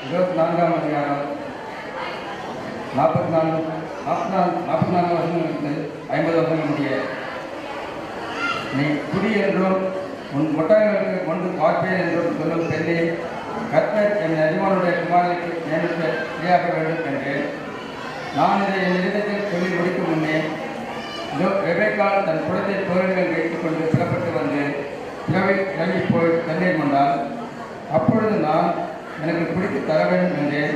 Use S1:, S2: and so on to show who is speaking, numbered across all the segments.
S1: 24ஆம் அதிகாரம் 44 வருஷங்களுக்கு 50 வருஷங்கள் முடிய நீ குடி என்றும் உன் ஒட்டகங்களுக்கு கொண்டு பார்ப்பேன் என்றும் சொல்லும் பெண்ணே, கர்த்தர் என் எஜமானுடைய குமாரனுக்கு நியமித்த ஸ்திரீயாக வேண்டும் என்று நான் இதை என் இதயத்தில் சொல்லி முடிக்கும் முன்னே ரெபெக்காள் தன் குழந்தை தோழர்கள் வைத்துக் கொண்டு புறப்பட்டு வந்து இரவில் இறங்கி போய் தண்ணீர் கொண்டால், அப்பொழுது நான் எனக்கு குடித்து தர வேண்டும் என்றேன்.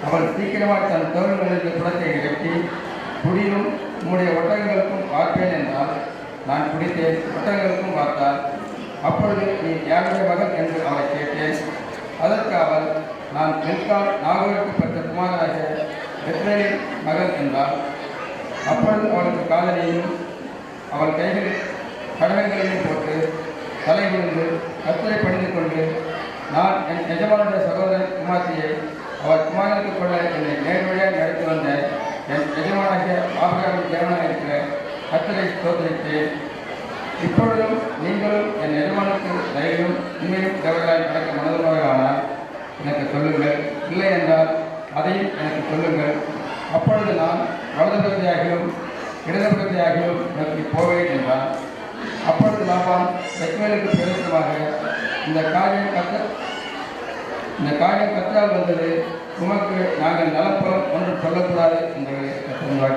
S1: அவள் சீக்கிரமாக தன் தோழர்களுக்கு குடத்தை இறக்கி, குடியும் உம்முடைய ஒட்டகங்களுக்கும் பார்ப்பேன் என்றால், நான் குடித்தேன், ஒட்டகங்களுக்கும் பார்த்தாள். அப்பொழுது நீ யாருடைய மகன் என்று அவளை கேட்டேன். அதற்கு அவள், நான் மில்காள் நாகோருக்கு பெற்ற குமாரராக பெத்லேலின் மகள் என்றாள். அப்பொழுது அவளுக்கு காதலியும் அவள் கைகளில் கடமைகளையும் போட்டு தலை விழுந்து கர்த்தரை பணிந்து கொண்டு, நான் என் எஜமானுடைய சகோதரன் குமார்த்தியை அவள் குமாரனுக்கு கொள்ள என்னை நேர்வழியாக நடத்தி வந்த என் எஜமானாகிய ஆபிரகாமின் தேவனாக இருக்கிற கர்த்தரை ஸ்தோத்திரித்தேன். இப்பொழுதும் நீங்களும் என் எஜமானுக்கு தயவும் உண்மையும் தேவர்களாய் நடக்க மனதுள்ளவர்களானால் எனக்கு சொல்லுங்கள், இல்லை என்றால் அதையும் எனக்கு சொல்லுங்கள். அப்பொழுது நான் வலதுபுறத்தையாகிலும் இடதுபுறத்தையாகிலும் நோக்கி போவேன் என்றான். அப்பொழுது லாபான் பெத்வேலுக்கு பிரதேசமாக, இந்த காரியம் கர்த்தரால் வந்தது, உமக்கு நாங்கள் நலப்புறம் ஒன்று சொல்லக்கூடாது என்று கர்த்தர்